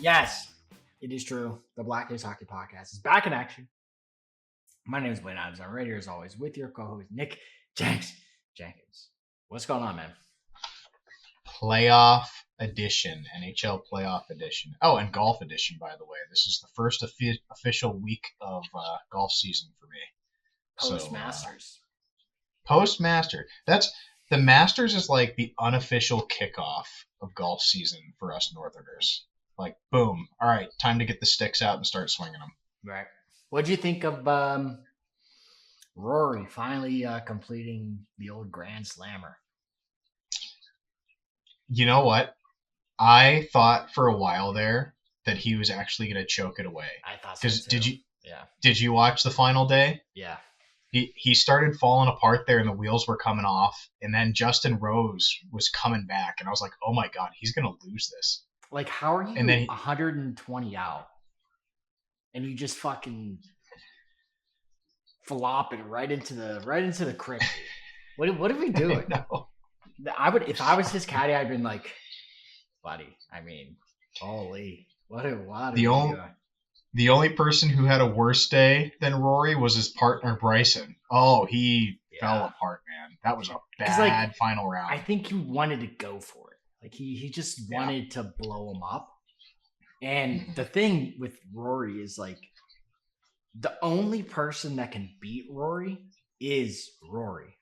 Yes, it is true. The Black Ace Hockey Podcast is back in action. My name is Blaine Adams. I'm right here as always with your co-host Nick Jenkins. What's going on, man? Playoff edition, NHL playoff edition. Oh, and golf edition, by the way. This is the first official week of golf season for me. Post Masters. Post Master. That's the Masters is like the unofficial kickoff of golf season for us Northerners. Like, boom. All right, time to get the sticks out and start swinging them. Right. What do you think of Rory finally completing the old Grand Slammer? You know what? I thought for a while there that he was actually going to choke it away. I thought so too. Did you watch the final day? Yeah. He started falling apart there, and the wheels were coming off, and then Justin Rose was coming back, and I was like, oh my god, he's going to lose this. Like, how are you and then 120 out, and you just fucking flop it right into the crick? What are we doing? I would, if I was his caddy, I'd been like, buddy. I mean, holy, what are we doing? The only person who had a worse day than Rory was his partner Bryson. Oh, he fell apart, man. That was a bad final round. I think he wanted to go for it. Like he just wanted to blow him up. And the thing with Rory is like the only person that can beat Rory is Rory.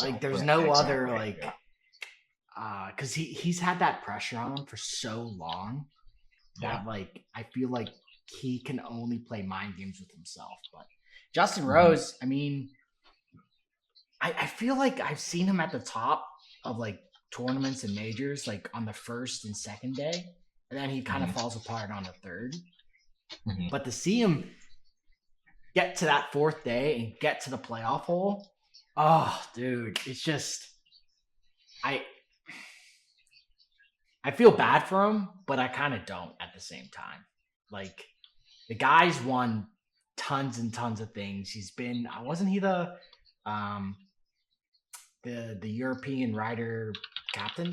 Like there's no other because he's had that pressure on him for so long that like I feel like he can only play mind games with himself. But Justin Rose, I mean, I feel like I've seen him at the top of like tournaments and majors, like on the first and second day, and then he kind of falls apart on the third. But to see him get to that fourth day and get to the playoff hole, oh, dude, it's just I feel bad for him, but I kind of don't at the same time. Like, the guy's won tons and tons of things. He's been, wasn't he the European rider captain?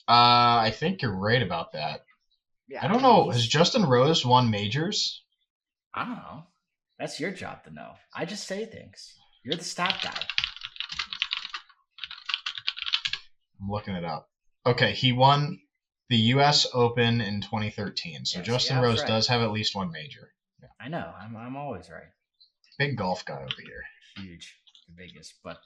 I think you're right about that. Yeah, I don't know. Has Justin Rose won majors? I don't know. That's your job to know. I just say things. You're the stat guy. I'm looking it up. Okay, he won the U.S. Open in 2013. So yes, Justin Rose does have at least one major. Yeah. I know. I'm always right. Big golf guy over here. Huge. The biggest. But,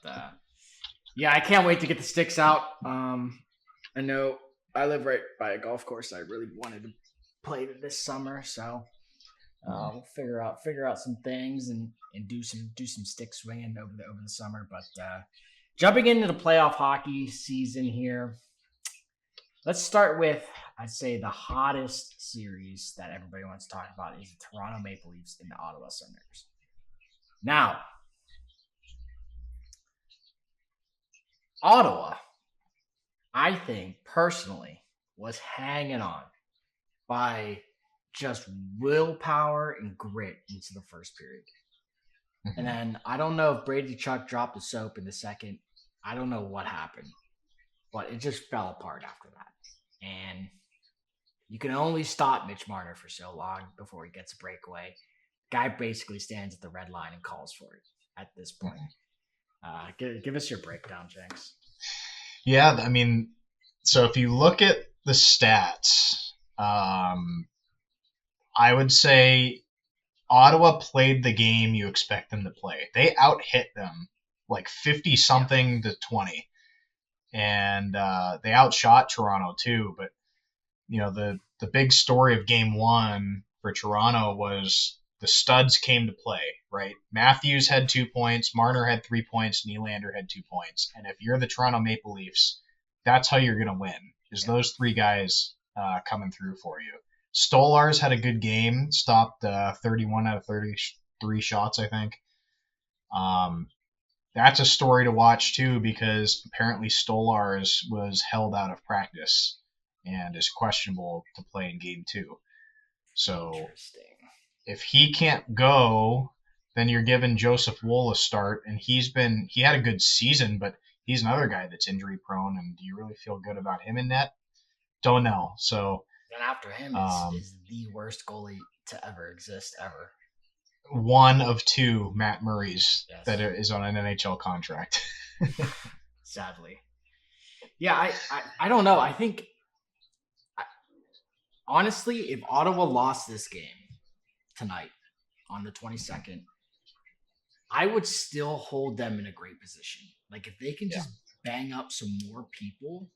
yeah, I can't wait to get the sticks out. I know I live right by a golf course I really wanted to play this summer. So we'll figure out some things and do some stick swinging over the summer. But jumping into the playoff hockey season here, let's start with, I'd say, the hottest series that everybody wants to talk about is the Toronto Maple Leafs and the Ottawa Senators. Now, Ottawa, I think, personally, was hanging on by just willpower and grit into the first period. And then I don't know if Brady Chuck dropped the soap in the second. I don't know what happened. But it just fell apart after that. And you can only stop Mitch Marner for so long before he gets a breakaway. Guy basically stands at the red line and calls for it at this point. Give us your breakdown, Jenks. Yeah, I mean, so if you look at the stats, I would say Ottawa played the game you expect them to play. They out-hit them like 50-something to 20. And they outshot Toronto too. But, you know, the big story of game one for Toronto was the studs came to play, right? Matthews had 2 points, Marner had 3 points, Nylander had 2 points. And if you're the Toronto Maple Leafs, that's how you're going to win, is those three guys coming through for you. Stolarz had a good game, stopped 31 out of 33 shots, I think. That's a story to watch, too, because apparently Stolarz was held out of practice and is questionable to play in game two. So if he can't go, then you're giving Joseph Woll a start, and he had a good season, but he's another guy that's injury prone, and do you really feel good about him in net? Don't know. So Then after him Um, is the worst goalie to ever exist ever. one of two Matt Murray's that Yes, is on an NHL contract. sadly. Yeah, I don't know. I think honestly, if Ottawa lost this game tonight on the 22nd, I would still hold them in a great position. Like if they can Yeah. just bang up some more people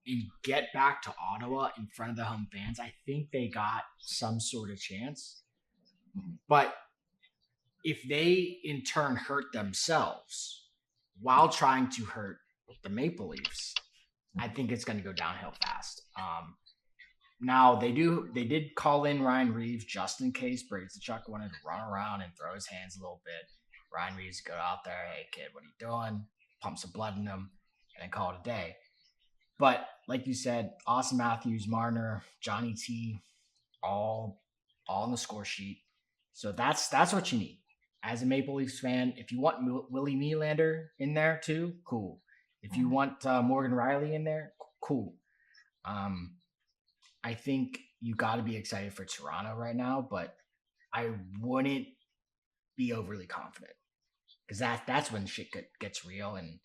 and get back to Ottawa in front of the home fans, I think they got some sort of chance. Mhm. But if they in turn hurt themselves while trying to hurt the Maple Leafs, I think it's going to go downhill fast. Now they did call in Ryan Reeves just in case Chuck wanted to run around and throw his hands a little bit. Ryan Reeves go out there, hey kid, what are you doing? Pump some blood in him, and then call it a day. But like you said, Austin Matthews, Marner, Johnny T, all all on the score sheet. So that's what you need as a Maple Leafs fan. If you want Willie Nylander in there too, cool. If you want Morgan Riley in there, cool. Um, I think you got to be excited for Toronto right now, but I wouldn't be overly confident because that's when shit gets real and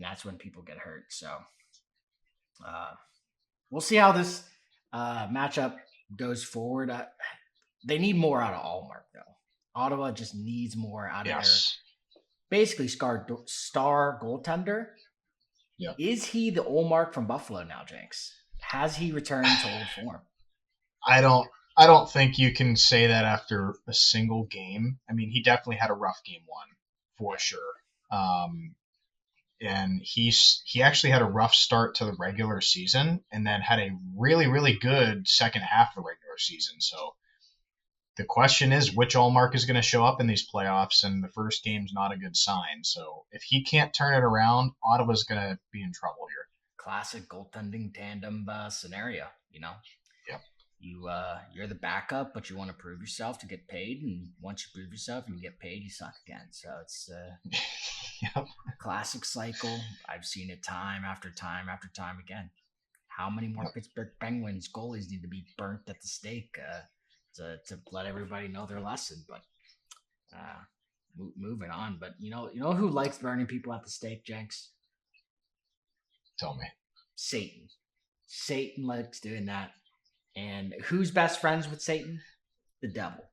that's when people get hurt. So uh, we'll see how this matchup goes forward. They need more out of Allmark though. Ottawa just needs more out of their Yes. basically star goaltender. Yeah. Is he the Allmark from Buffalo now, Jenks? Has he returned to old form? I don't. I don't think you can say that after a single game. I mean, he definitely had a rough game one for Yeah. sure. Um, and he actually had a rough start to the regular season, and then had a really good second half of the regular season. So the question is, which Allmark is going to show up in these playoffs? And the first game's not a good sign. So if he can't turn it around, Ottawa's going to be in trouble here. Classic goaltending tandem scenario. You know, Yep. you're the backup, but you want to prove yourself to get paid, and once you prove yourself and you get paid, you suck again. So it's Yep. classic cycle. I've seen it time after time after time again. How many more Yep. Pittsburgh Penguins goalies need to be burnt at the stake to let everybody know their lesson? But moving on. But you know who likes burning people at the stake, Jenks? Tell me. Satan. Satan likes doing that. And who's best friends with Satan? The devil.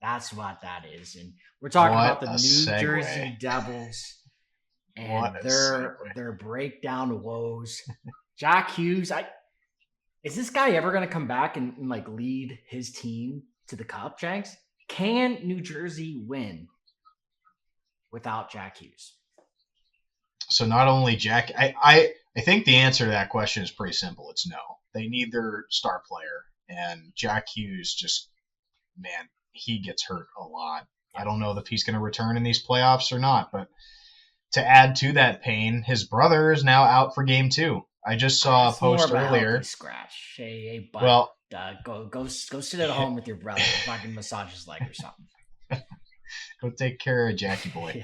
That's what that is. And we're talking about What the a New segue. Jersey Devils What and a segue. their breakdown woes. Jack Hughes, is this guy ever going to come back and like lead his team to the cup, Jenks? Can New Jersey win without Jack Hughes? So not only Jack, I think the answer to that question is pretty simple. It's no. They need their star player, and Jack Hughes just, man, he gets hurt a lot. I don't know if he's going to return in these playoffs or not, but to add to that pain, his brother is now out for game two. I just saw a It's more post of a healthy earlier. scratch. Hey, bud, Well, go sit at home with your brother. If I can massage his leg or something. go take care of Jackie boy.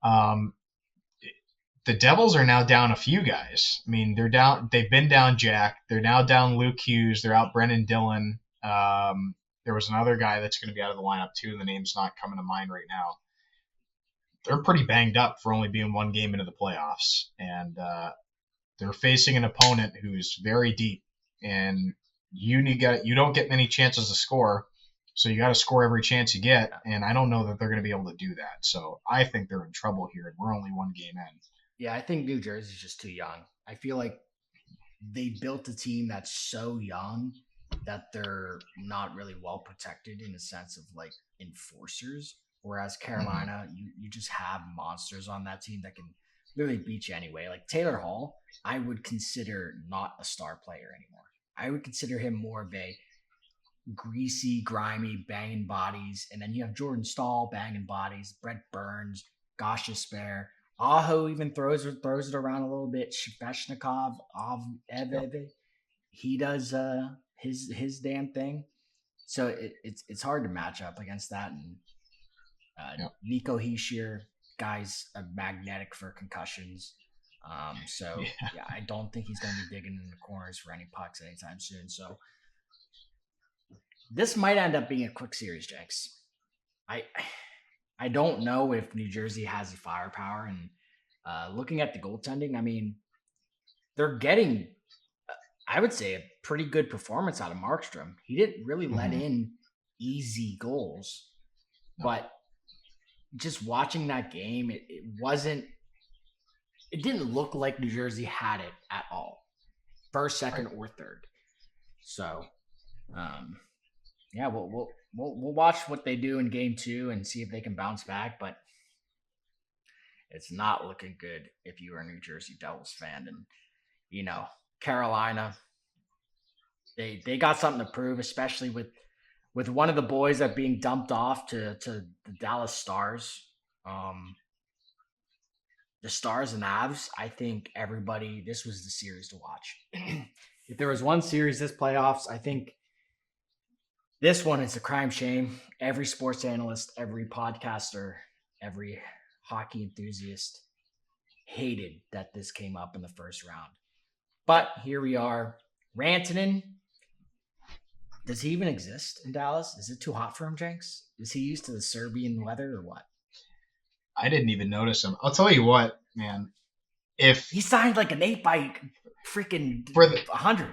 Yeah. Um, the Devils are now down a few guys. I mean, they're down. They've been down Jack. They're now down Luke Hughes. They're out Brendan Dillon. There was another guy that's going to be out of the lineup too. The name's not coming to mind right now. They're pretty banged up for only being one game into the playoffs, and they're facing an opponent who's very deep, and you don't get many chances to score, so you got to score every chance you get. And I don't know that they're going to be able to do that. So I think they're in trouble here, and we're only one game in. Yeah, I think New Jersey's just too young. I feel like they built a team that's so young that they're not really well protected in the sense of like enforcers. Whereas Mm-hmm. Carolina, you just have monsters on that team that can literally beat you anyway. Like Taylor Hall, I would consider not a star player anymore. I would consider him more of a greasy, grimy, banging bodies. And then you have Jordan Stahl banging bodies, Brett Burns, Gosh Despair. Aho even throws it around a little bit. Shveshnikov, Yep. he does his damn thing. So it's hard to match up against that. And Yep. Nico Heishier, guy's a magnetic for concussions. So Yeah. yeah, I don't think he's going to be digging in the corners for any pucks anytime soon. So this might end up being a quick series, Jenks. I I don't know if New Jersey has the firepower, and looking at the goaltending, I mean, they're getting, I would say, a pretty good performance out of Markstrom. He didn't really let Hmm. in easy goals, No. but just watching that game, it wasn't, it didn't look like New Jersey had it at all, first, Right. second, or third. So, um, yeah, we'll watch what they do in game two and see if they can bounce back. But it's not looking good if you are a New Jersey Devils fan. And Carolina, they got something to prove, especially with one of the boys that being dumped off to the Dallas Stars. Um, the Stars and Avs, I think everybody, this was the series to watch. If there was one series this playoffs, I think this one is a crime shame. Every sports analyst, every podcaster, every hockey enthusiast hated that this came up in the first round. But here we are. Rantanen, does he even exist in Dallas? Is it too hot for him, Jenks? Is he used to the Serbian weather or what? I didn't even notice him. I'll tell you what, man. If He signed like an 8 by freaking for the 100.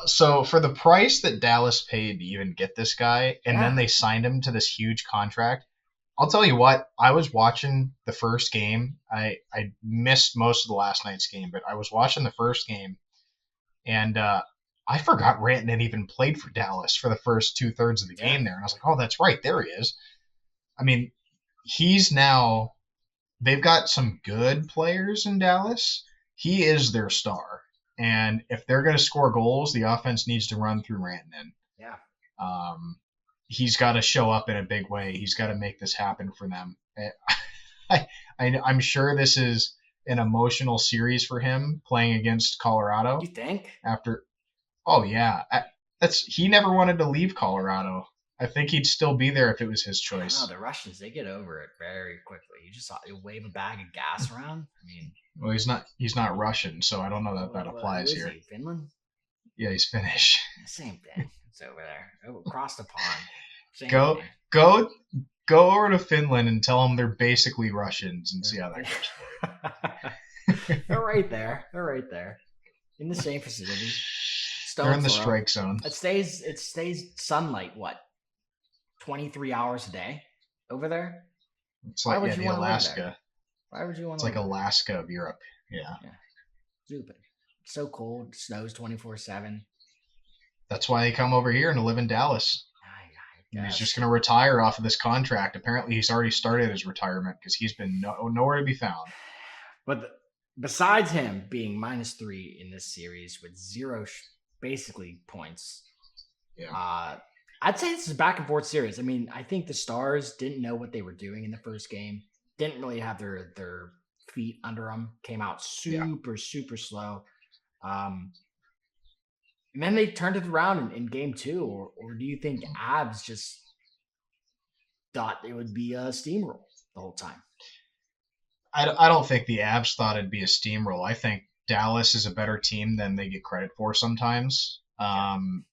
so for the price that Dallas paid to even get this guy, and then Yeah. they signed him to this huge contract, I'll tell you what. I was watching the first game. I missed most of the last night's game, but I was watching the first game, and I forgot Rantanen even played for Dallas for the first 2/3 of the Yeah. game there, and I was like, oh, that's right, there he is. I mean, he's now they've got some good players in Dallas. He is their star. And if they're going to score goals, the offense needs to run through Rantanen. Yeah. Um, he's got to show up in a big way. He's got to make this happen for them. I'm sure this is an emotional series for him playing against You Colorado. think? After, oh yeah, that's he never wanted to leave Colorado. I think he'd still be there if it was his I don't know. choice. The Russians, they get over it very quickly. You wave a bag of gas around. I mean, Well, he's not Russian, so I don't know that that who applies is here. he? Finland? Yeah, he's Finnish. Same thing. It's over there. Across the pond. Same Go thing. go go over to Finland and tell them they're basically Russians and see how that goes They're for right there. They're right there. In the same vicinity. you. They're Stone in the throw. strike zone. It stays sunlight, what? 23 hours a day over there? It's Why like would you the want to live there? Alaska. Why would you want It's to like live there? Alaska of Europe. Yeah. Yeah. Stupid. It's so cold. It snows 24/7. That's why they come over here and live in Dallas. I And he's guess. just going to retire off of this contract. Apparently, he's already started his retirement because he's been nowhere to be found. But besides him being -3 in this series with zero, basically, points, Yeah. I'd say this is a back and forth series. I mean, I think the Stars didn't know what they were doing in the first game. Didn't really have their feet under them. Came out Yeah. super slow. And then they turned it around in game two, or do you think Abs just thought it would be a steamroll the whole time? I don't think the Abs thought it'd be a steamroll. I think Dallas is a better team than they get credit for sometimes. And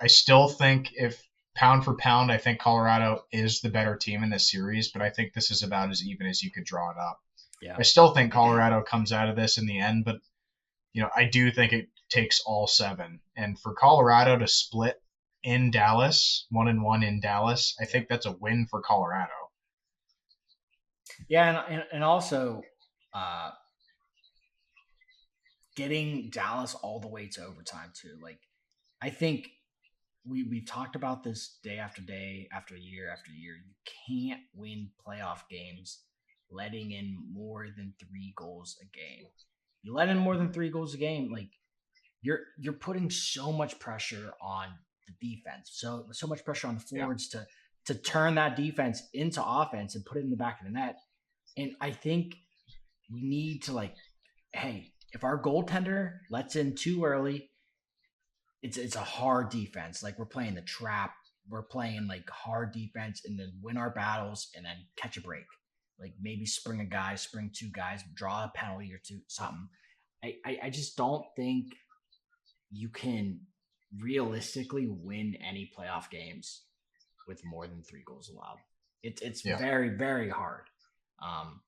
I still think if pound for pound, I think Colorado is the better team in this series, but I think this is about as even as you could draw it up. Yeah. I still think Colorado comes out of this in the end, but I do think it takes all seven. And for Colorado to split in Dallas, 1-1 in Dallas, I think that's a win for Colorado. Yeah, and also getting Dallas all the way to overtime too. Like, I think we've talked about this day after day, after year after year. You can't win playoff games letting in more than 3 goals a game. You let in more than 3 goals a game, like you're putting so much pressure on the defense, so much pressure on the forwards to turn that defense into offense and put it in the back of the net. And I think we need to, hey, if our goaltender lets in too early, it's a hard defense. Like, we're playing the trap. We're playing like hard defense and then win our battles and then catch a break. like maybe spring a guy, spring two guys, draw a penalty or two, something. I just don't think you can realistically win any playoff games with more than 3 goals allowed. It's Yeah. very very hard. Um,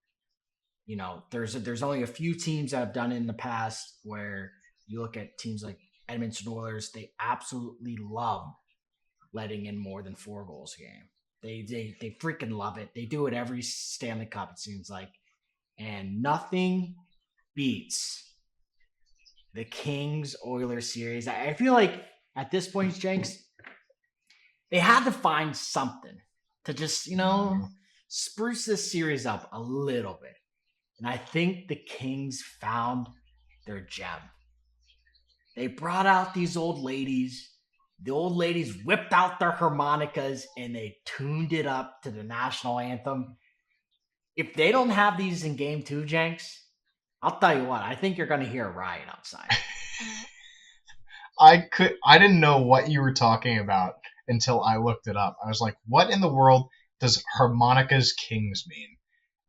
there's only a few teams that have done it in the past where you look at teams like Edmonton Oilers, they absolutely love letting in more than 4 goals a game. They freaking love it. They do it every Stanley Cup, it seems like. And nothing beats the Kings Oilers series. I feel like at this point, Jenks, they had to find something to just, spruce this series up a little bit. And I think the Kings found their gem. They brought out these old ladies. The old ladies whipped out their harmonicas and they tuned it up to the national anthem. If they don't have these in game 2, Jenks, I'll tell you what, I think you're going to hear a riot outside. I didn't know what you were talking about until I looked it up. I was like, what in the world does harmonicas kings mean?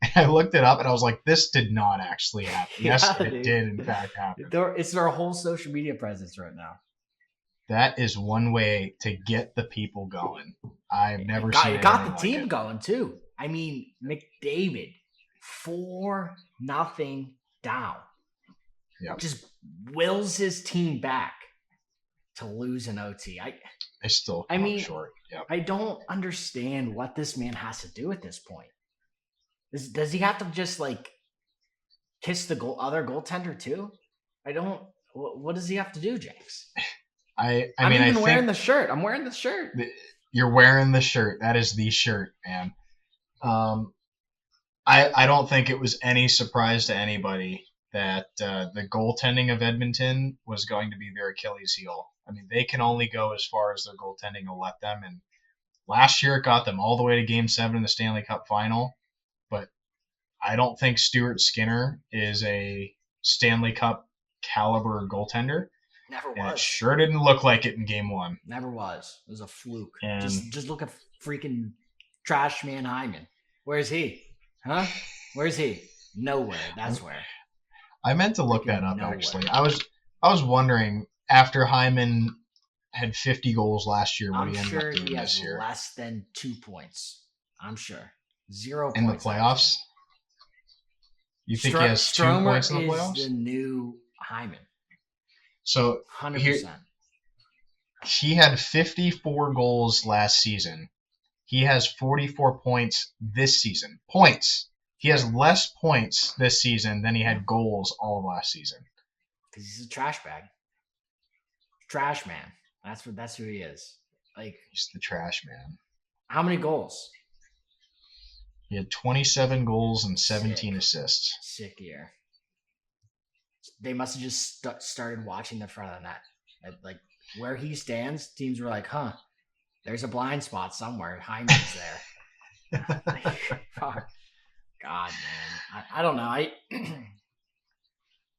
And I looked it up and I was like, this did not actually happen. Yes, it did in fact happen. It's their whole social media presence right now. That is one way to get the people going. I've never seen it. It got the team going too. I mean, McDavid 4-0 down. Yep. Just wills his team back to lose an OT. They still come short. Yep. I don't understand what this man has to do at this point. Does he have to just like kiss the other goaltender too? I don't. What does he have to do, James? I'm wearing the shirt. I'm wearing the shirt. You're wearing the shirt. That is the shirt, man. I don't think it was any surprise to anybody that the goaltending of Edmonton was going to be their Achilles heel. I mean, they can only go as far as their goaltending will let them. And last year it got them all the way to Game 7 in the Stanley Cup Final. But I don't think Stuart Skinner is a Stanley Cup caliber goaltender. Never was. And it sure didn't look like it in Game 1. Never was. It was a fluke. And just look at freaking trash man Hyman. Where's he? Huh? Where's he? Nowhere. That's where. I meant to look that up, actually. I was wondering, after Hyman had 50 goals last year, what he ended up doing this year. Less than 2 points. I'm sure. 0 in points. In the playoffs? You think he has 2 points in the playoffs? Is the new Hyman. So 100%. He had 54 goals last season. He has 44 points this season. Points. He has less points this season than he had goals all of last season. Because he's a trash bag. Trash man. That's who he is. Like, he's the trash man. How many goals? He had 27 goals and 17 assists. Sick year. They must have just started watching the front of the net. Like, where he stands, teams were like, huh, there's a blind spot somewhere. Hyman's there. God, man. I don't know.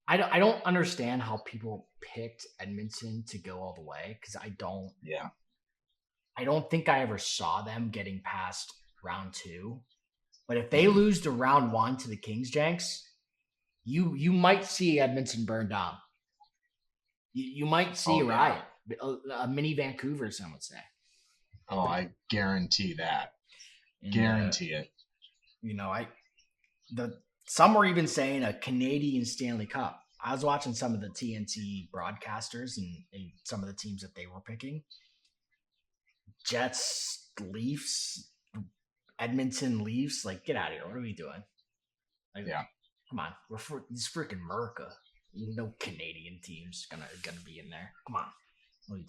I don't understand how people picked Edmonton to go all the way, because I don't. Yeah. I don't think I ever saw them getting past round 2. But if they lose to round 1 to the Kings, Jenks, you might see Edmonton burn down. You might see a riot, a mini Vancouver, some would say. Oh, I guarantee that. And, guarantee it. Some were even saying a Canadian Stanley Cup. I was watching some of the TNT broadcasters and some of the teams that they were picking. Jets, Leafs, Edmonton Leafs. Like, get out of here. What are we doing? Like, yeah. Come on. This freaking America. No Canadian team's gonna be in there. Come on. What are you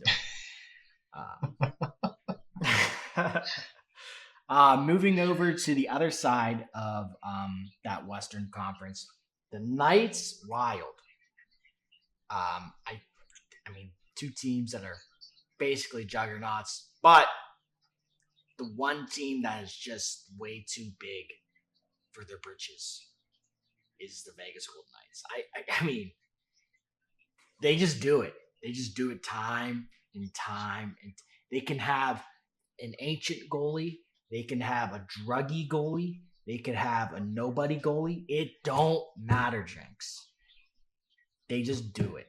doing? Moving over to the other side of that Western Conference, the Knights Wild. I mean, 2 teams that are basically juggernauts, but the one team that is just way too big for their britches is the Vegas Golden Knights. I mean, they just do it. They just do it time and time, and they can have an ancient goalie. They can have a druggy goalie. They could have a nobody goalie. It don't matter, Jenks. They just do it.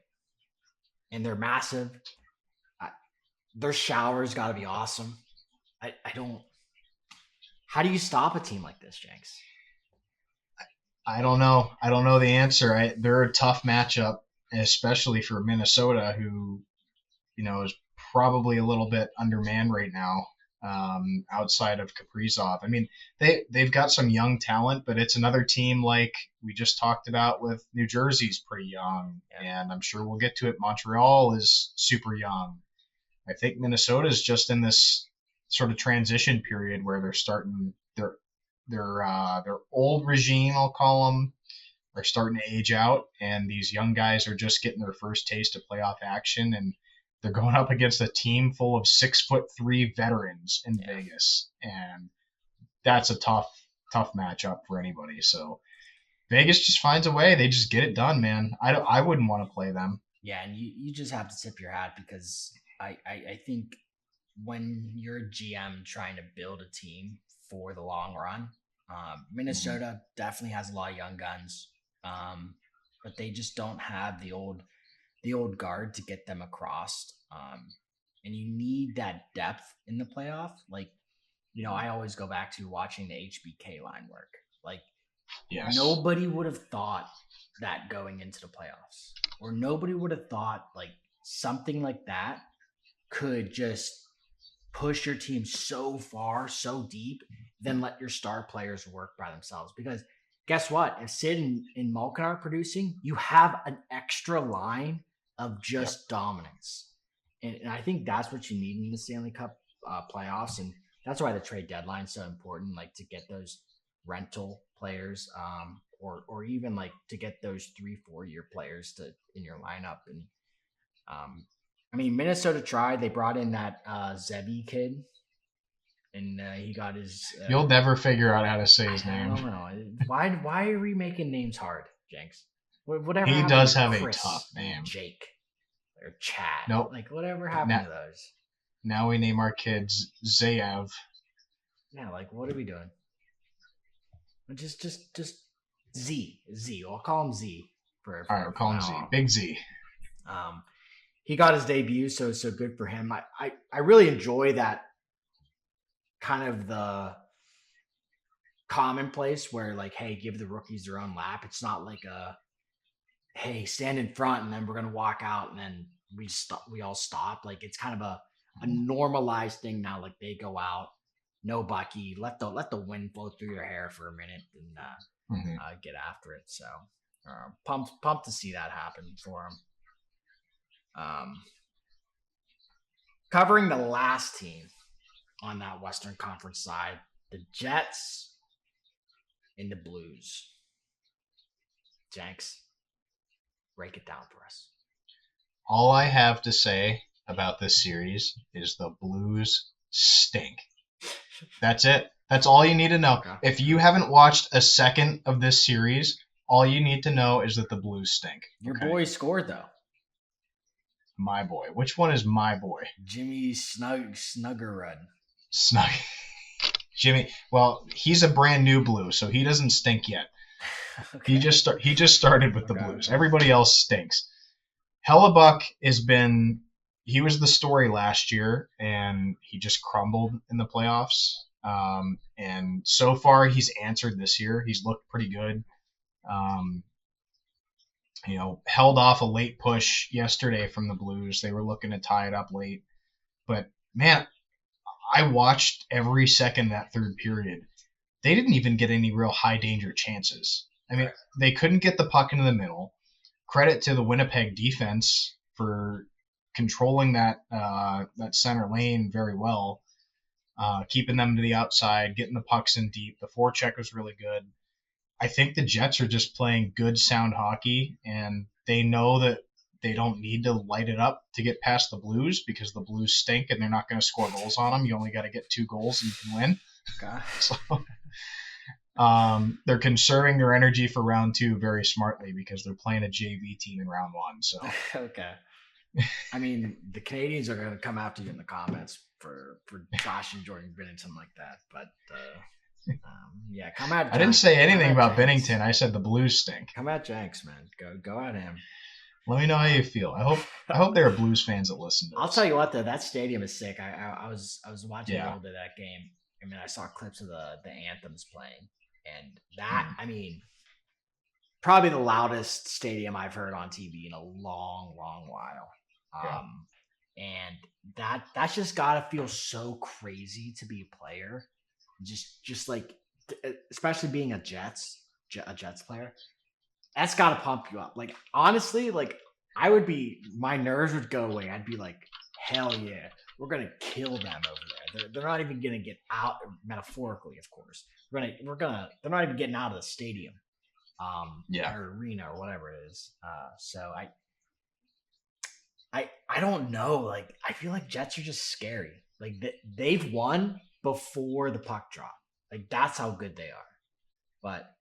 And they're massive. Their showers got to be awesome. I don't. How do you stop a team like this, Jenks? I don't know. I don't know the answer. They're a tough matchup, especially for Minnesota, who is probably a little bit undermanned right now. Outside of Kaprizov, I mean, they've got some young talent, but it's another team like we just talked about with New Jersey's pretty young, and I'm sure we'll get to it. Montreal is super young. I think Minnesota's just in this sort of transition period where they're starting their old regime, I'll call them, are starting to age out, and these young guys are just getting their first taste of playoff action, and they're going up against a team full of 6'3" veterans in Vegas, and that's a tough matchup for anybody. So Vegas just finds a way; they just get it done, man. I wouldn't want to play them. Yeah, and you just have to tip your hat because I think when you're a GM trying to build a team for the long run, Minnesota definitely has a lot of young guns, but they just don't have the old guard to get them across. And you need that depth in the playoff. Like, I always go back to watching the HBK line work. Like, nobody would have thought that going into the playoffs, or nobody would have thought like something like that could just push your team so far, so deep, then let your star players work by themselves. Because guess what? If Sid and Malkin are producing, you have an extra line of just dominance. And I think that's what you need in the Stanley Cup playoffs. And that's why the trade deadline is so important, like to get those rental players, or even like to get those 3-4 year players to in your lineup. And I mean, Minnesota tried. They brought in that Zebi kid, and he got his. You'll never figure out how to say his name. I don't know. Why are we making names hard, Jenks? Whatever. He does have Chris, a tough name. Jake or Chad. Nope. Like whatever happened to those. Now we name our kids Zayav. Yeah, like what are we doing? Just Z. I'll call him Z. All right, we'll call him Z. Big Z. He got his debut, so good for him. I really enjoy that kind of the commonplace where like, hey, give the rookies their own lap. It's not like hey, stand in front and then we're gonna walk out and then we all stop. Like it's kind of a normalized thing now. Like they go out, no Bucky, let the wind blow through your hair for a minute and get after it. So pumped to see that happen for him. Covering the last team on that Western Conference side, the Jets and the Blues. Jenks, break it down for us. All I have to say about this series is the Blues stink. That's it. That's all you need to know. Okay. If you haven't watched a second of this series, all you need to know is that the Blues stink. Your boy scored, though. My boy. Which one is my boy? Jimmy Snuggerud. Jimmy. Well, he's a brand new Blue, so he doesn't stink yet. Okay. He just started with the Blues. Everybody else stinks. Hellebuck he was the story last year, and he just crumbled in the playoffs. And so far, he's answered this year. He's looked pretty good. Held off a late push yesterday from the Blues. They were looking to tie it up late. But, man, I watched every second of that third period. They didn't even get any real high-danger chances. I mean, they couldn't get the puck into the middle. Credit to the Winnipeg defense for controlling that center lane very well, keeping them to the outside, getting the pucks in deep. The forecheck was really good. I think the Jets are just playing good, sound hockey, and they know that they don't need to light it up to get past the Blues because the Blues stink and they're not going to score goals on them. You only got to get 2 goals and you can win. Okay. So, they're conserving their energy for round 2 very smartly because they're playing a JV team in round 1. So okay. I mean, the Canadians are going to come after you in the comments for Josh and Jordan Binnington like that, but Yeah, come at I didn't say come anything at about Jenks. Bennington. I said the Blues stink. Come at Jenks, man. Go at him. Let me know how you feel. I hope there are Blues fans that listen to I'll tell this. you what though, that stadium is sick. I was watching a Yeah. little bit of that game. I mean, I saw clips of the anthems playing, and that Mm, I mean, probably the loudest stadium I've heard on TV in a long, long while. yeah. And that's just gotta feel so crazy to be a player, just like especially being a Jets player. That's gotta pump you up. Like honestly, like I would be, my nerves would go away. I'd be like, hell yeah, we're gonna kill them over there. They're not even gonna get out, metaphorically, of course. They're not even getting out of the stadium, Yeah. or arena or whatever it is. So I don't know. Like I feel like Jets are just scary. Like they've won before the puck drop. Like that's how good they are. But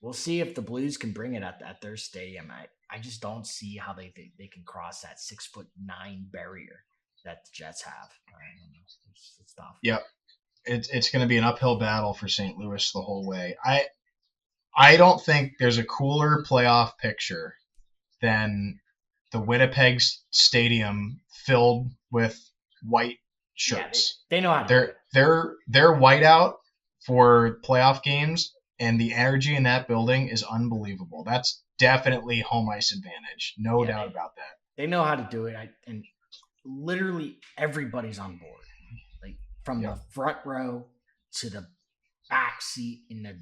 we'll see if the Blues can bring it at their stadium. I just don't see how they can cross that 6'9" barrier that the Jets have. I don't know. It's tough. Yep. It's going to be an uphill battle for St. Louis the whole way. I don't think there's a cooler playoff picture than the Winnipeg Stadium filled with white Yeah, shirts. they know how to do They're it. they're whiteout for playoff games, and the energy in that building is unbelievable. That's definitely home ice advantage, no Yeah, doubt about that. they know how to do it. And literally everybody's on board. Like from the Yep. front row to the back seat in the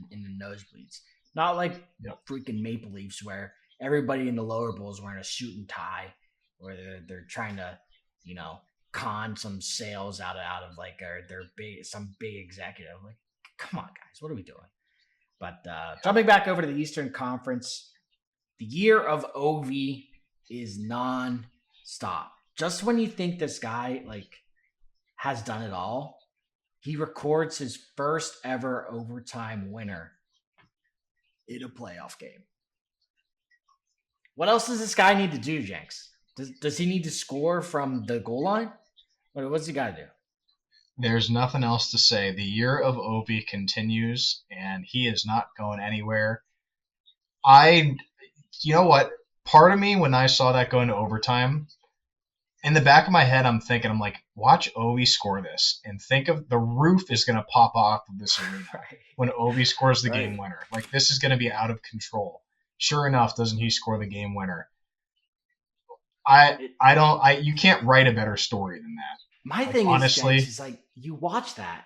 nosebleeds. Not like Yep. freaking Maple Leafs where everybody in the lower bowl is wearing a suit and tie, or they're trying to, con some sales out of like their some big executive. Like, come on, guys, what are we doing? But jumping back over to the Eastern Conference, the year of OV is non-stop. Just when you think this guy like has done it all, he records his first ever overtime winner in a playoff game. What else does this guy need to do, Jenks? Does he need to score from the goal line? What's he got to do? There's nothing else to say. The year of Ovi continues, and he is not going anywhere. You know what? Part of me, when I saw that go into overtime, in the back of my head, I'm like, watch Ovi score this, and think of the roof is going to pop off of this arena Right. when Ovi scores the Right. game winner. Like, this is going to be out of control. Sure enough, doesn't he score the game winner? You can't write a better story than that. My Like, thing honestly, is like you watch that,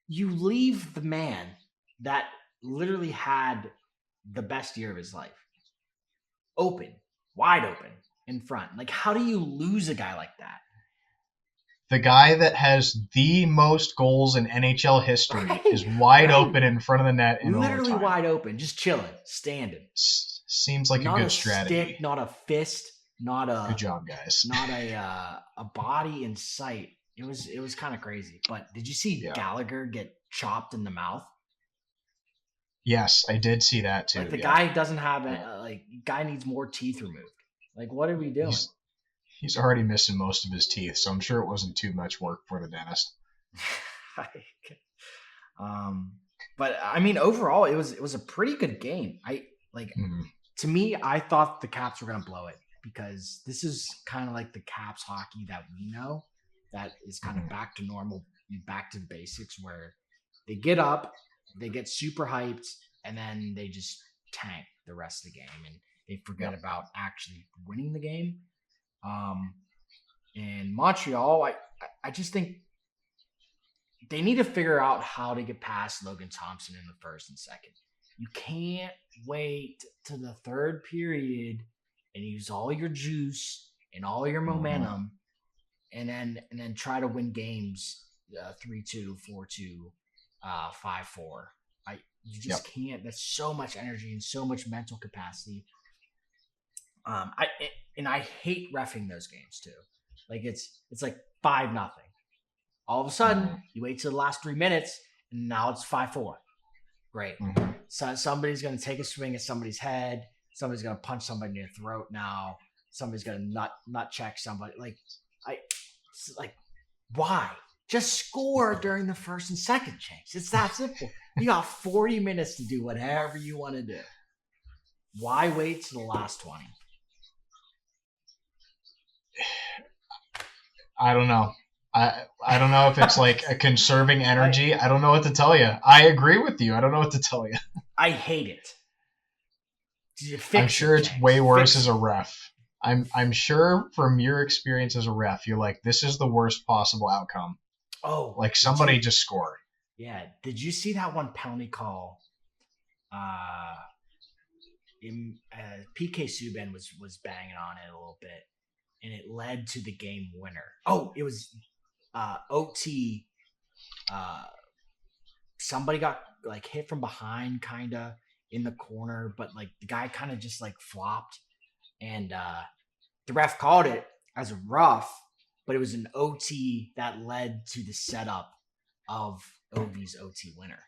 you leave the man that literally had the best year of his life open, wide open in front. Like, how do you lose a guy like that? the guy that has the most goals in NHL history Right, is wide right. open in front of the net in Literally overtime. wide open, just chilling, standing. Seems like Not a a good strategy. stick, not a fist, not Good a job, guys. not a body in sight. It was kind of crazy. But did you see Yeah. Gallagher get chopped in the mouth? Yes, I did see that too. Like the yeah. guy doesn't have guy needs more teeth removed. Like what are we doing? He's already missing most of his teeth, so I'm sure it wasn't too much work for the dentist. But I mean, overall, it was a pretty good game. To me, I thought the Caps were gonna blow it because this is kind of like the Caps hockey that we know, that is kind of back to normal, back to basics, where they get up, they get super hyped, and then they just tank the rest of the game and they forget about actually winning the game. In Montreal, I just think they need to figure out how to get past Logan Thompson in the first and second. You can't wait to the third period and use all your juice and all your momentum, and then try to win games 3-2, 4-2, 5-4. You just can't. That's so much energy and so much mental capacity. I hate reffing those games too. Like it's like 5-0. All of a sudden, you wait till the last 3 minutes, and now it's 5-4. Great. So somebody's going to take a swing at somebody's head. Somebody's going to punch somebody in the throat now. Somebody's going to nut check somebody. Like, why? Just score during the first and second chance. It's that simple. You got 40 minutes to do whatever you want to do. Why wait to the last 20? I don't know. I don't know if it's like a conserving energy. I don't know what to tell you. I agree with you. I don't know what to tell you. I hate it. I'm Fix sure it, it's Jenks. way worse Fix as a ref. I'm sure from your experience as a ref, you're like, this is the worst possible outcome. Oh, Like somebody just scored. Yeah. Did you see that one penalty call? Uh, PK Subban was banging on it a little bit, and it led to the game winner. Oh, it was OT. Uh, Somebody got like hit from behind, kind of in the corner, but like the guy kind of just like flopped, and the ref called it as a rough, but it was an OT that led to the setup of OV's OT winner.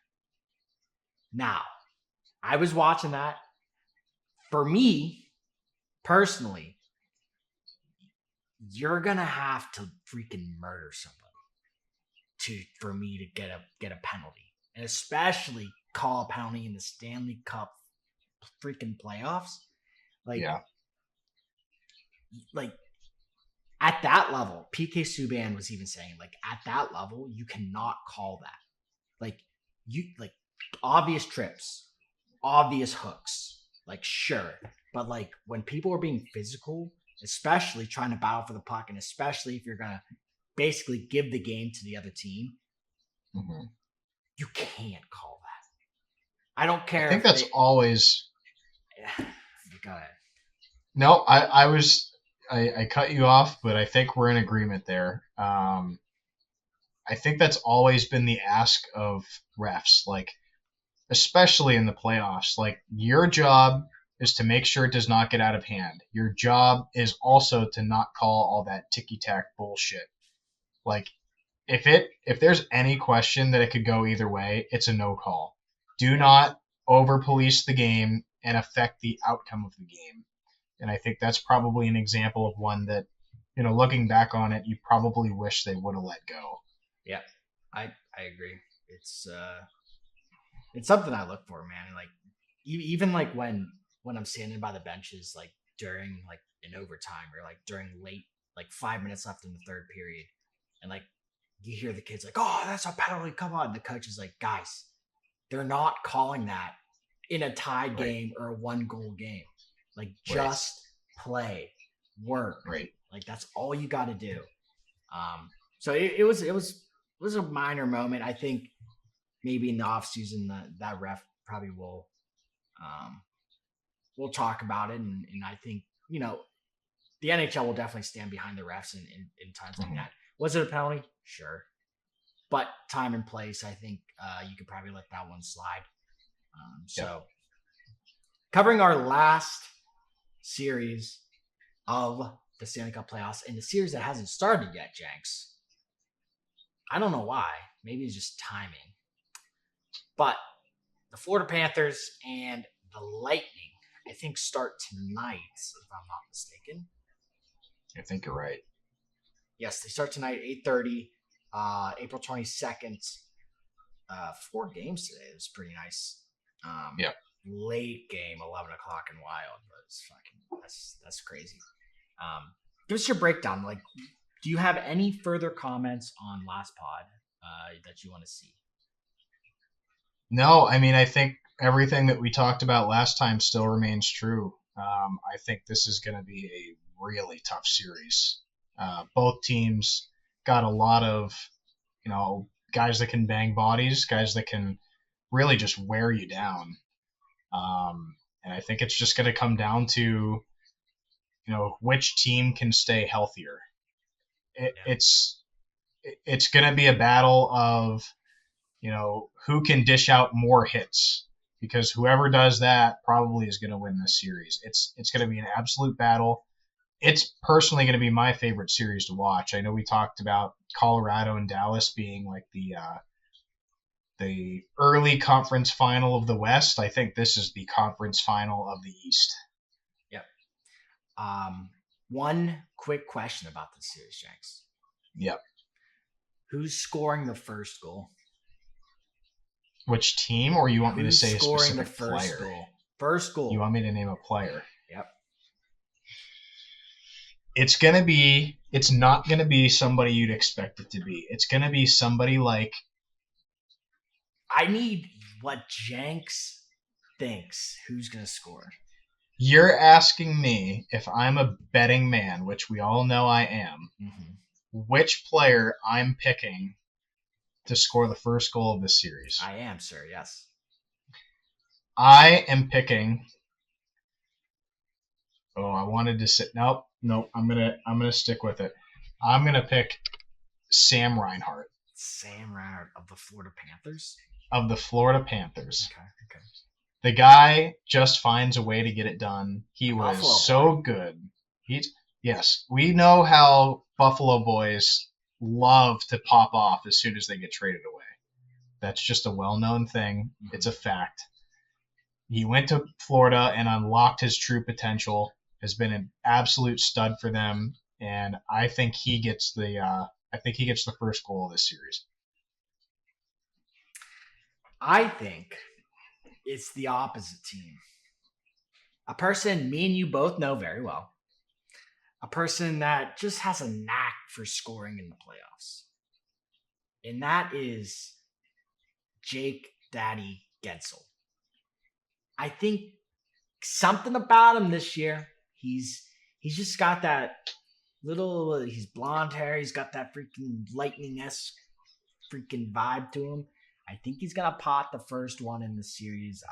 Now, I was watching that. For me, personally, you're gonna have to freaking murder somebody for me to get a penalty, and especially call a penalty in the Stanley Cup freaking playoffs. Like, Yeah. like at that level, PK Subban was even saying, like, at that level, you cannot call that. Like, obvious trips, obvious hooks, like, sure. But like when people are being physical, especially trying to battle for the puck, and especially if you're gonna basically give the game to the other team, you can't call that. I don't care. I think that's always. Go ahead. No, I cut you off, but I think we're in agreement there. I think that's always been the ask of refs, like especially in the playoffs. Like your job is to make sure it does not get out of hand. Your job is also to not call all that ticky tack bullshit. Like if there's any question that it could go either way, it's a no call. Do not over police the game and affect the outcome of the game. And I think that's probably an example of one that, looking back on it, you probably wish they would have let go. Yeah, I agree. It's something I look for, man. Like even like when I'm standing by the benches, like during like in overtime or like during late, like 5 minutes left in the third period, and like you hear the kids like, "Oh, that's a penalty! Come on!" And the coach is like, "Guys, they're not calling that in a tied game or a 1-goal game. Like just play, work. Right. Like that's all you got to do." So it was a minor moment. I think maybe in the off season that ref probably will we'll talk about it, and I think the NHL will definitely stand behind the refs in times like that. Was it a penalty? Sure, but time and place, I think you could probably let that one slide. So covering our last series of the Stanley Cup playoffs, and the series that hasn't started yet, Jenks. I don't know why. Maybe it's just timing. But the Florida Panthers and the Lightning, I think, start tonight, if I'm not mistaken. I think you're right. Yes, they start tonight, 8:30, April 22nd. 4 games today. It was pretty nice. Late game, 11 o'clock in Wild, but it's fucking that's crazy. Give us your breakdown. Like, do you have any further comments on last pod that you want to see? No, I mean, I think everything that we talked about last time still remains true. I think this is going to be a really tough series. Both teams got a lot of, guys that can bang bodies, guys that can really just wear you down. And I think it's just going to come down to, which team can stay healthier. It's going to be a battle of, who can dish out more hits, because whoever does that probably is going to win this series. It's going to be an absolute battle. It's personally going to be my favorite series to watch. I know we talked about Colorado and Dallas being like the early conference final of the West. I think this is the conference final of the East. Yep. One quick question about this series, Jenks. Yep. Who's scoring the first goal? Which team, or you want me to Who's say a scoring the specific first player? goal? First goal. You want me to name a player? Yep. It's not gonna be somebody you'd expect it to be. It's gonna be somebody like, I need what Jenks thinks who's going to score. you're asking me if I'm a betting man, which we all know I am, which player I'm picking to score the first goal of this series. I am, sir. Yes. I am picking. Oh, I wanted to say nope. I'm gonna stick with it. I'm gonna pick Sam Reinhart Sam Reinhart of the Florida Panthers. of the Florida Panthers. Okay. The guy just finds a way to get it done. He was Buffalo so boy. good. Yes, we know how Buffalo boys love to pop off as soon as they get traded away. That's just a well-known thing. It's a fact. He went to Florida and unlocked his true potential. Has been an absolute stud for them, and I think he gets the first goal of this series. I think it's the opposite team. A person me and you both know very well. A person that just has a knack for scoring in the playoffs. And that is Jake Daddy Gensel. I think something about him this year. He's just got that little. He's blonde hair. He's got that freaking lightning-esque freaking vibe to him. I think he's gonna pot the first one in the series.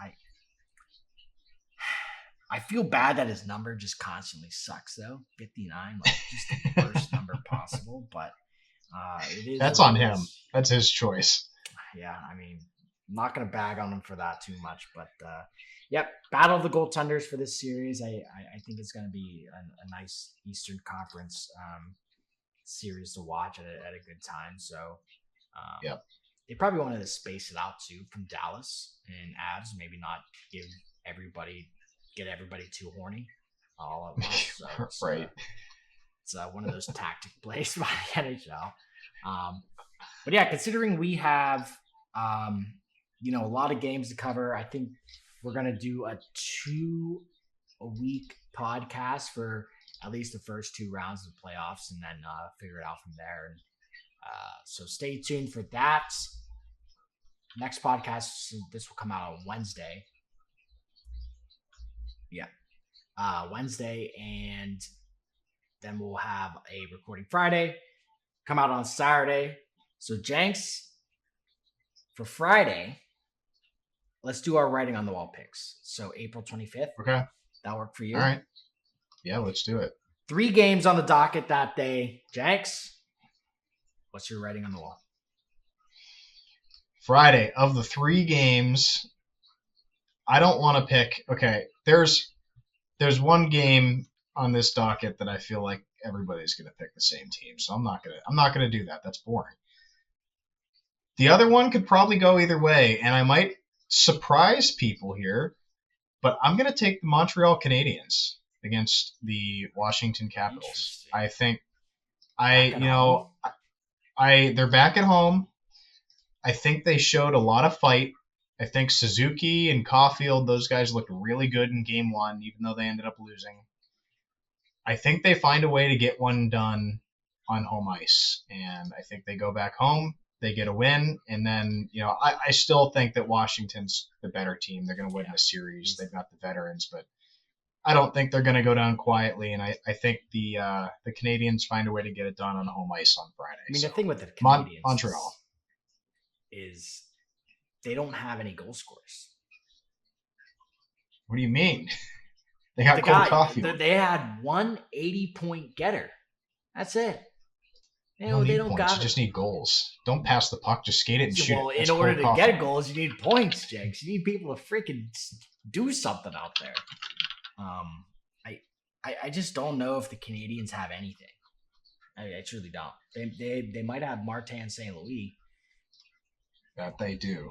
I feel bad that his number just constantly sucks though. 59, like just the worst number possible. But it is. That's on him. That's his choice. Yeah, I mean, I'm not gonna bag on him for that too much, but yep, battle of the goaltenders for this series. I think it's gonna be a nice Eastern Conference series to watch at a good time. So yep. They probably wanted to space it out too from Dallas and Avs. Maybe not get everybody too horny all at once. So right. It's one of those tactic plays by the NHL. But yeah, considering we have a lot of games to cover, I think we're gonna do a 2-a-week podcast for at least the first 2 rounds of the playoffs, and then figure it out from there. And so stay tuned for that. Next podcast, this will come out on Wednesday. Yeah. Wednesday, and then we'll have a recording Friday, come out on Saturday. So Jenks, for Friday, let's do our writing on the wall picks. So April 25th. Okay. That work for you? All right. Yeah, let's do it. 3 games on the docket that day. Jenks, what's your writing on the wall? Friday, of the 3 games, I don't want to pick. Okay, there's one game on this docket that I feel like everybody's going to pick the same team, so I'm not gonna do that. That's boring. The other one could probably go either way, and I might surprise people here, but I'm going to take the Montreal Canadiens against the Washington Capitals. I think they're back at home. I think they showed a lot of fight. I think Suzuki and Caulfield, those guys looked really good in game 1, even though they ended up losing. I think they find a way to get one done on home ice, and I think they go back home, they get a win, and then, I still think that Washington's the better team. They're going to win the series. They've got the veterans, but I don't think they're going to go down quietly, and I think the Canadiens find a way to get it done on home ice on Friday. I mean, the thing with the Canadiens Montreal is they don't have any goal scorers. What do you mean? They got Cole Caulfield. They had one 80-point getter. That's it. They don't got. You just need goals. Don't pass the puck. Just skate it and shoot. Well, in order to get goals, you need points, Jenks. You need people to freaking do something out there. I just don't know if the Canadiens have anything. I truly don't. They might have Martin St. Louis. That they do.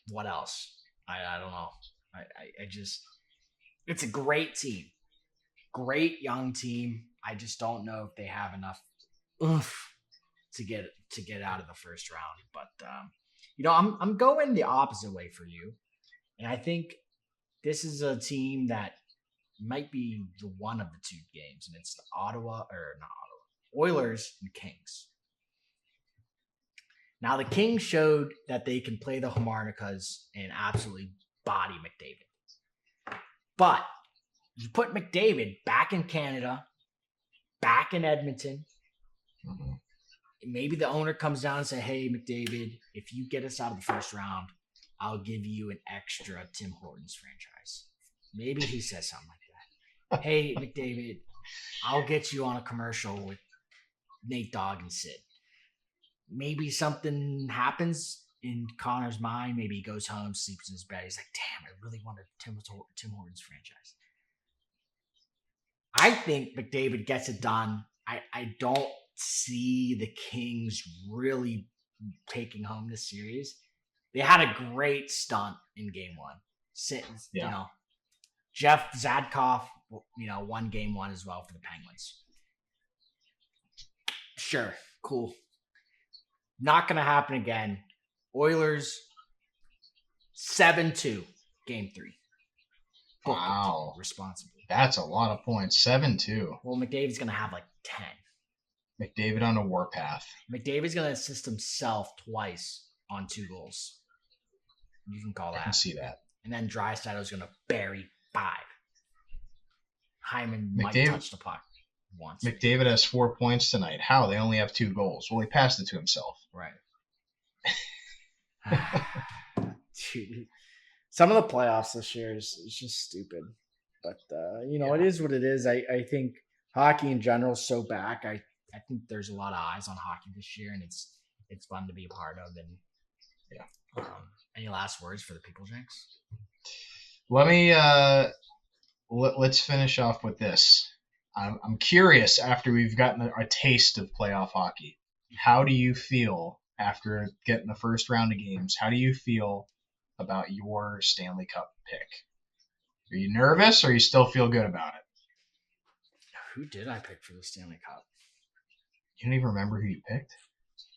What else? I don't know. I just, it's a great team. Great young team. I just don't know if they have enough oof to get out of the first round. But I'm going the opposite way for you, and I think this is a team that might be the one of the two games, and it's the not Ottawa Oilers and Kings. Now the Kings showed that they can play the harmonicas and absolutely body McDavid, but you put McDavid back in Canada, back in Edmonton. Mm-hmm. Maybe the owner comes down and say, "Hey, McDavid, if you get us out of the first round, I'll give you an extra Tim Hortons franchise." Maybe he says something like that. "Hey, McDavid, I'll get you on a commercial with Nate Dogg and Sid." Maybe something happens in Connor's mind. Maybe he goes home, sleeps in his bed. He's like, "Damn, I really wanted Tim Hortons franchise." I think McDavid gets it done. I don't see the Kings really taking home this series. They had a great stunt in game one. Jeff Zadkoff, won game one as well for the Penguins. Sure, cool. Not going to happen again. Oilers 7-2, game three. Wow. Responsibly. That's a lot of points. 7-2. Well, McDavid's going to have like 10. McDavid on a warpath. McDavid's going to assist himself twice on 2 goals. You can call that. I can see that. And then Draisaitl's going to bury 5. Hyman might touch the puck once. McDavid has 4 points tonight. How? They only have 2 goals. Well, he passed it to himself. Right. Dude, some of the playoffs this year is just stupid. But, it is what it is. I think hockey in general is so back. I think there's a lot of eyes on hockey this year, and it's fun to be a part of. And any last words for the people, Jenks? Let me let's finish off with this. I'm curious, after we've gotten a taste of playoff hockey, how do you feel after getting the first round of games? How do you feel about your Stanley Cup pick? Are you nervous, or you still feel good about it? Who did I pick for the Stanley Cup? You don't even remember who you picked?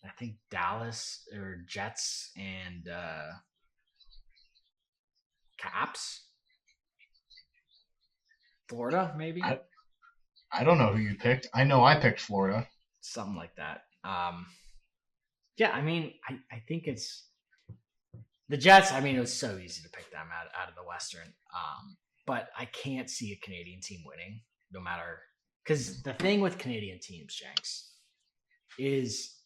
I think Dallas or Jets and Caps. Florida, maybe? I don't know who you picked. I know I picked Florida. Something like that. Yeah, I mean, I think it's the Jets. I mean, it was so easy to pick them out of the Western. But I can't see a Canadian team winning, no matter, because the thing with Canadian teams, Jenks, is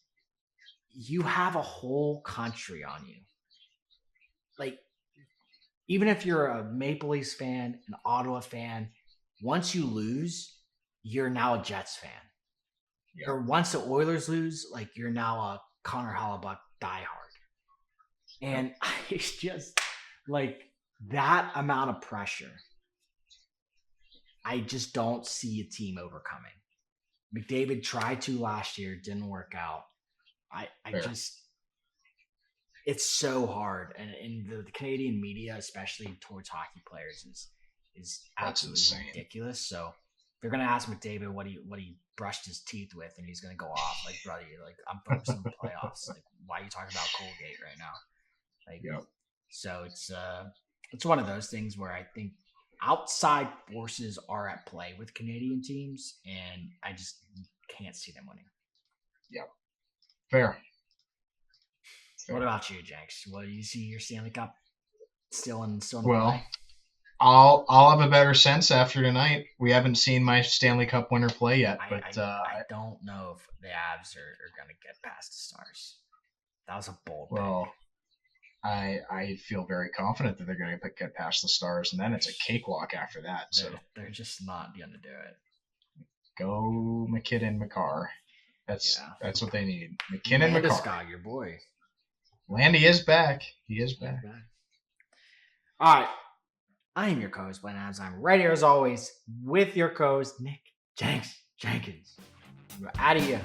you have a whole country on you. Like, even if you're a Maple Leafs fan, an Ottawa fan, once you lose, you're now a Jets fan. Yep. Or once the Oilers lose, like, you're now a Connor Hellebuck diehard. And it's just like that amount of pressure. I just don't see a team overcoming. McDavid tried to last year, didn't work out. It's so hard, and the Canadian media, especially towards hockey players, is absolutely ridiculous. So they're gonna ask McDavid what he brushed his teeth with, and he's gonna go off like, "Brother, like, I'm focused on the playoffs. Like, why are you talking about Colgate right now?" Like, So it's one of those things where I think outside forces are at play with Canadian teams, and I just can't see them winning. Yep. Fair. What about you, Jenks? Well, you see your Stanley Cup still in the play? I'll have a better sense after tonight. We haven't seen my Stanley Cup winner play yet, but I don't know if the Avs are going to get past the Stars. That was a bold pick. I feel very confident that they're going to get past the Stars, and then it's a cakewalk after that. They're just not going to do it. Go McKinnon, Makar. That's what they need. McKinnon, Makar. Your boy. Landy is back. He is back. All right. I am your co-host, Blaine Adams. I'm right here as always with your co-host, Nick Jenkins. We're out of here.